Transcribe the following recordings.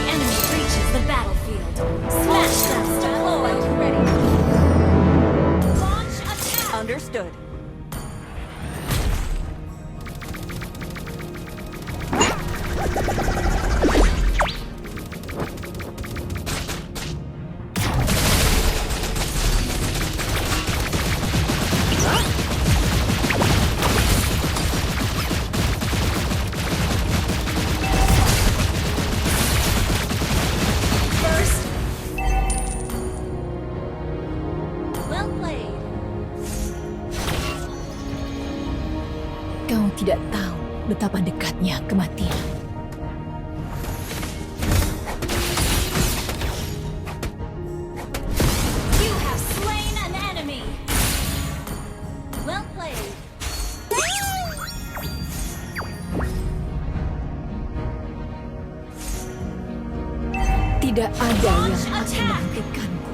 enemy reaches the battlefield, smash them. Deploy. Ready. Launch attack. Understood. First. Well played. Kau tidak tahu betapa dekatnya kematian. You have slain an enemy. Well played. Tidak ada yang Launch akan attack. menghentikanku.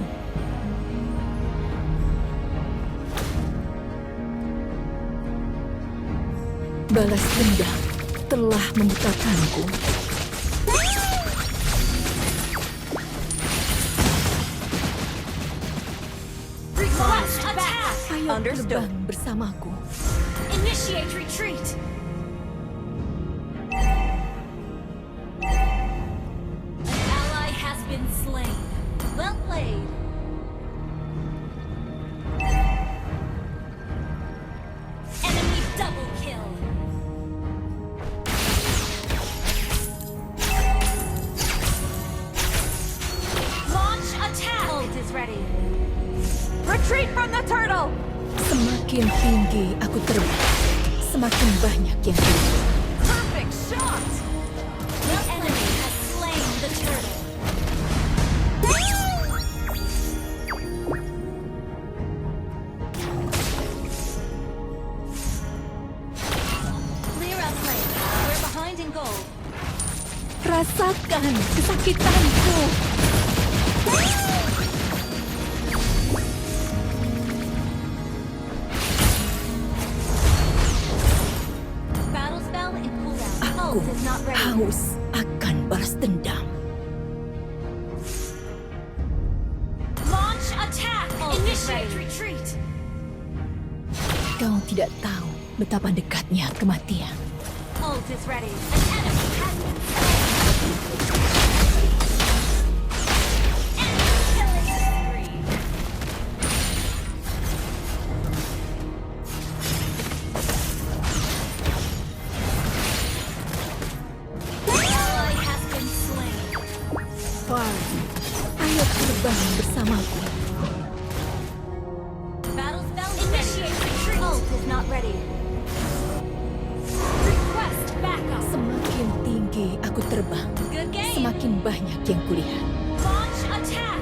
Balas dendam telah membutakanku. Request attack. Ayo Understood. terbang bersamaku. Initiate retreat. An ally has been slain. Well played. Enemy double kill. Launch attack. Ult is ready. Retreat from the turtle! Semakin tinggi aku terbang, semakin banyak yang hidup. Perfect shot! The enemy has slain the turtle. Clear up lane. We're behind in gold. Rasakan kesakitanku. Battle spell in cooldown. Aku Ult is not ready. haus akan balas dendam. Launch attack. Initiate retreat. Kau tidak tahu betapa dekatnya kematian. Ult is ready. An enemy has been slain. Enemy killing spree. Ally has been slain. Far, ayo terbang bersamaku. Battle spell initiate retreat. Ult is not ready. Request backup. Semakin tinggi aku terbang, Good game. semakin banyak yang kulihat. Launch attack.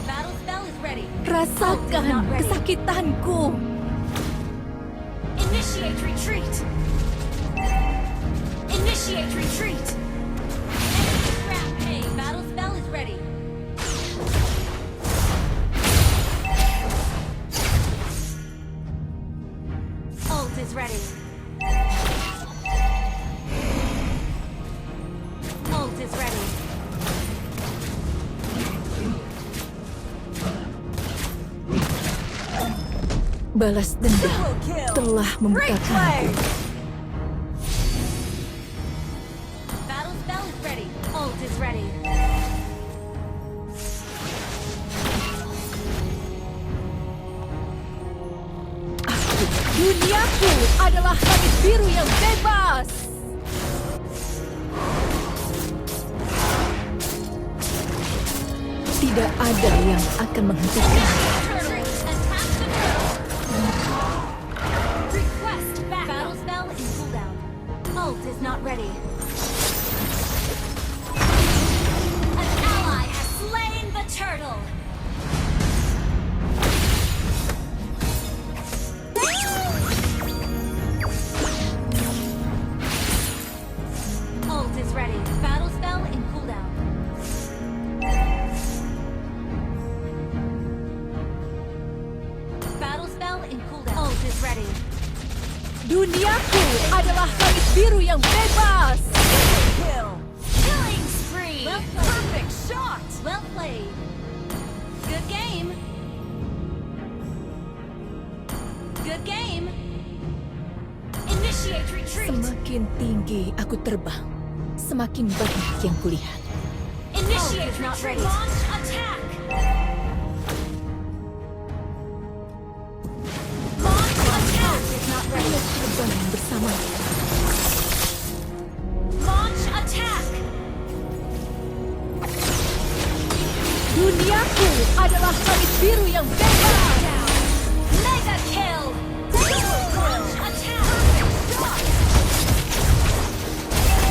Battle spell is ready. Rasakan kesakitanku. Initiate retreat. Initiate retreat. Enemy rampage. Battle spell is ready. Ult is ready. Ult is ready. Balas dendam Triple kill. telah Great membutakanku. play! Battle spell is ready. Ult is ready. Duniaku adalah langit biru yang bebas. Tidak ada yang akan menghentikan. Retreat. Attack the turtle. Request back. Battle spell in cooldown. Ult is not ready. An ally has slain the turtle. Ult Duniaku adalah langit biru yang bebas. Kill. Killing spree. Well played. Perfect shot. Well played. Good game. Good game. Initiate retreat. Semakin tinggi aku terbang, semakin banyak yang kulihat. Initiate is not retreat. ready. Launch attack. Launch attack. Is not ready. Terbang bersama. Launch attack. Duniaku adalah langit biru yang bebas. Mega kill. Launch attack.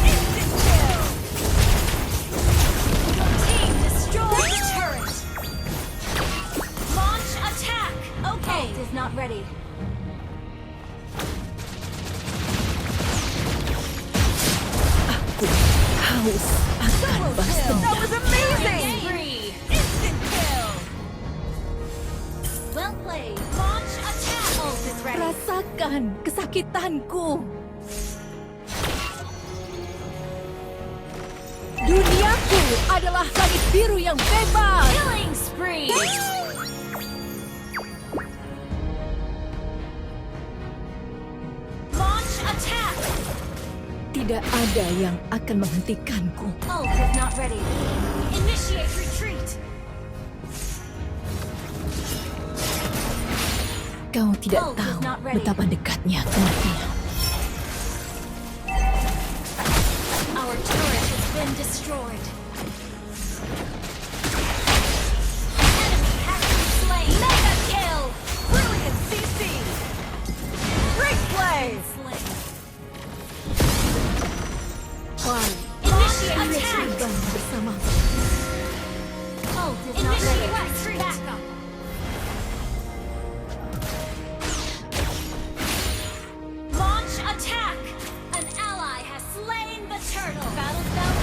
Instant kill. Team destroy the turret. Launch attack. Okay. Ult is not ready. Aku haus akan balas That dendam. was amazing. Spree. Instant kill. Well played. Launch attack. Ult is ready. Rasakan kesakitanku. Duniaku adalah langit biru yang bebas. Killing spree. Launch attack. Tidak ada yang akan menghentikanku. Ult is not ready. Initiate retreat. Kau tidak Ult is tahu not ready. betapa dekatnya kematian. Our turret has been destroyed. Enemy has been slain. Mega kill. Brilliant CC. Great play. Slain. Wow, Initiate aku attack. terbang bersama. Ult is not ready. Initiate retreat. Backup. Launch attack. An ally has slain the turtle. Battle spell.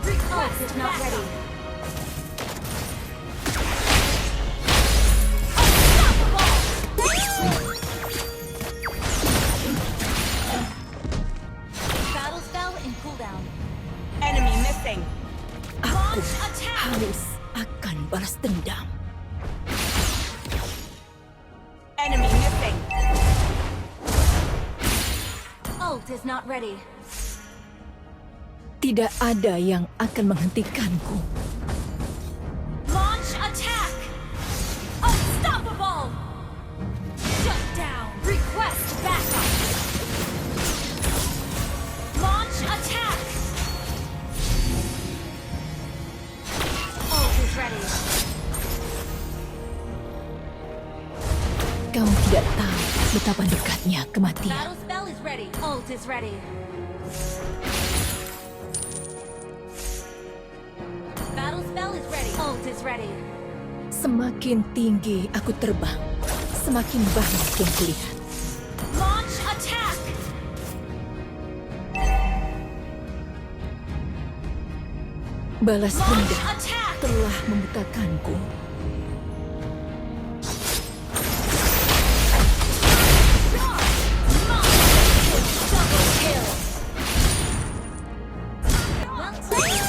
Request Ult is not backup. ready. Battle spell in cooldown. Enemy missing. Aku Launch attack. haus akan balas dendam. Enemy missing. Ult is not ready. Tidak ada yang akan menghentikanku. Launch attack. Unstoppable. Shut down. Request backup. Launch attack. Ult is ready. Kau tidak tahu betapa dekatnya kematian. Battle spell is ready. Ult is ready. Battle spell is ready. Ult is ready. Semakin tinggi aku terbang, semakin banyak yang kulihat. Launch attack. Balas Launch dendam attack. telah membutakanku. Double kill. Well played.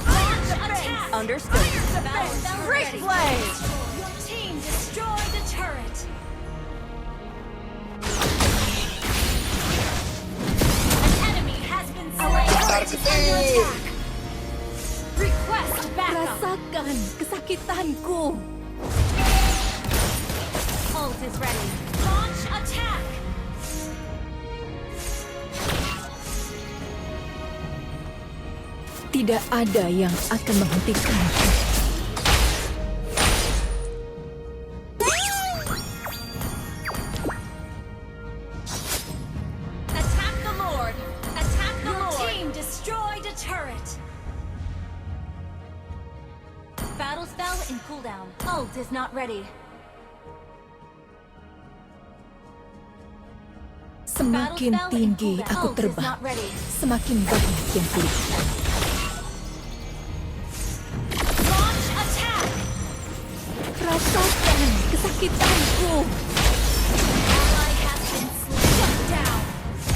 Launch attack. Understood. Battle spell Great ready. play. Your team destroyed the turret. An enemy has been slain. Under attack. Request backup. Rasakan kesakitanku. Ult is ready. Launch attack. Tidak ada yang akan menghentikanku. Attack the Lord. Attack the Lord. Your team destroyed a turret. Battle spell in cooldown. Ult is not ready. Semakin Battle spell in tinggi cooldown. aku Ult is terbang, not ready. semakin banyak yang kulihat. Launch kesakitanku. Ally has been slain. Shut down.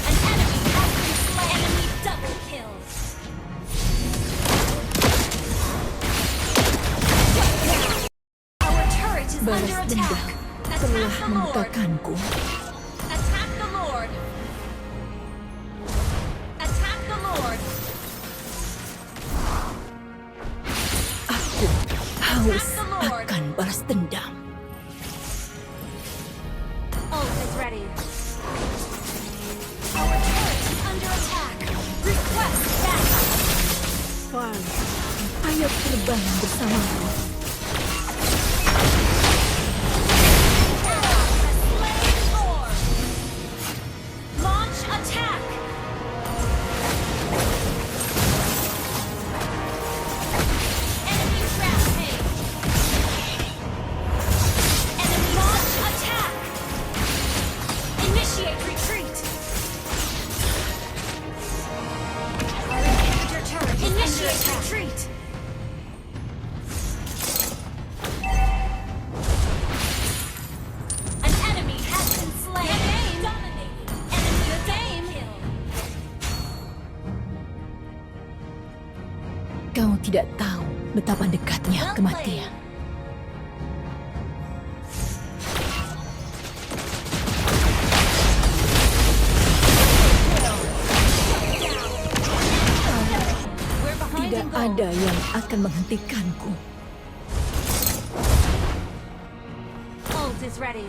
An enemy has been slain. Enemy double kill. Shut down. Our turret is Balas under dendam attack. telah Attack the Lord. membutakanku. Attack the Lord. Attack the Lord. Aku haus akan balas dendam. Ult is ready. Our turret is under attack. Request backup. Far, ayo terbang bersamaku. Ally has slain Thor. Launch attack. Enemy rampage. Enemy launch attack. Initiate retreat. Our inhibitor turret is initiate retreat. An enemy has been slain. Good game. Dominating. Enemy good game. Kau tidak tahu betapa dekatnya Well kematian. We're behind Tidak in goal. ada yang akan menghentikanku. Ult is ready.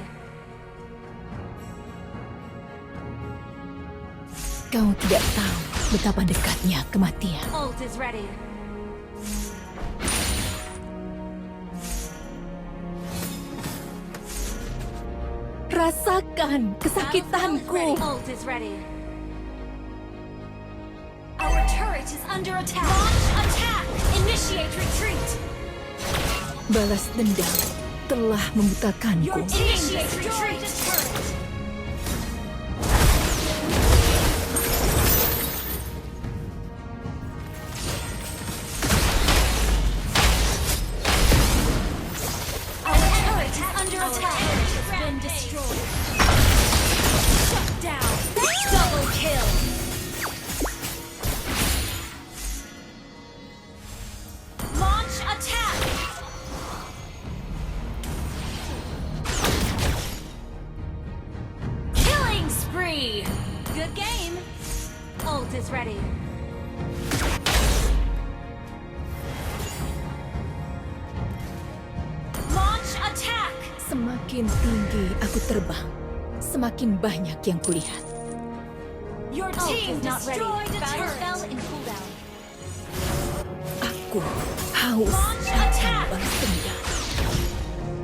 Kau tidak tahu betapa dekatnya kematian. Ult is ready. Rasakan kesakitanku. Ult is ready. Our turret is under attack. Launch attack. Initiate retreat. Balas dendam telah membutakanku. Your team initiate retreat. Turret. Our turret is under attack. Has been destroyed. Shut down. Double kill. Launch attack. Killing spree. Good game. Ult is ready. Launch attack. Semakin tinggi aku terbang, semakin banyak yang kulihat. Your team destroyed a turret. Fell in cooldown. Aku haus Launch akan attack. balas dendam.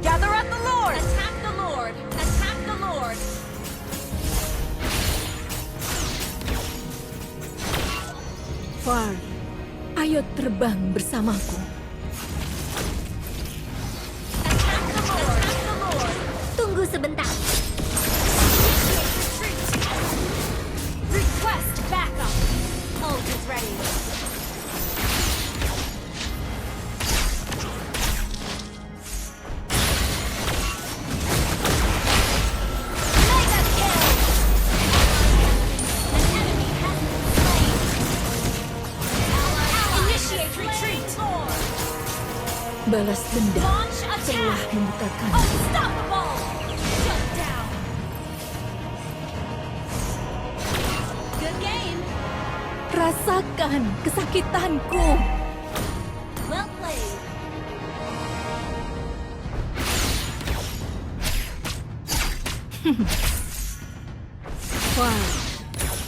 Gather up the Lord. Attack the Lord. Attack the Lord. Far, ayo terbang bersamaku. Attack the Lord. Attack the Lord. Tunggu sebentar. Retreat. Request backup. Ult is ready. Mega kill. An enemy has been slain. Ally initiate retreat. Balas dendam Launch telah attack. membutakanku. Unstoppable. Shut down. Good game. Rasakan kesakitanku. Well played. Far,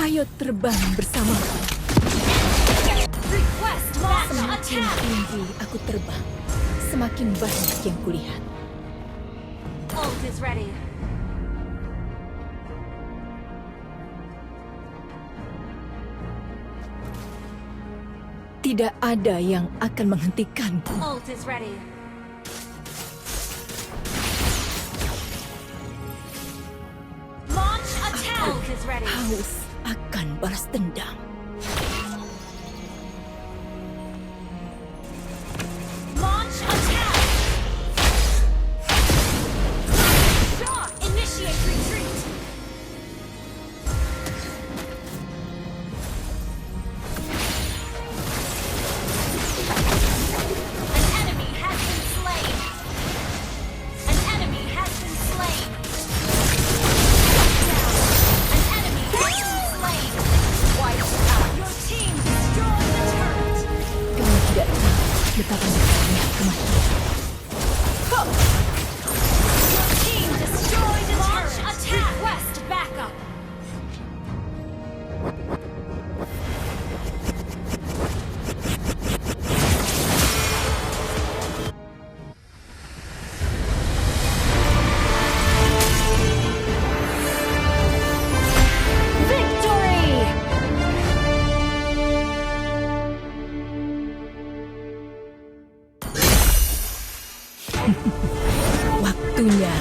ayo terbang bersamaku. Request launch Semakin attack. tinggi aku terbang, semakin banyak yang kulihat. Ult is ready. Tidak ada yang akan menghentikanku. Ult is ready. Launch attack. Ult is ready. Haus akan balas dendam. Launch attack. Waktunya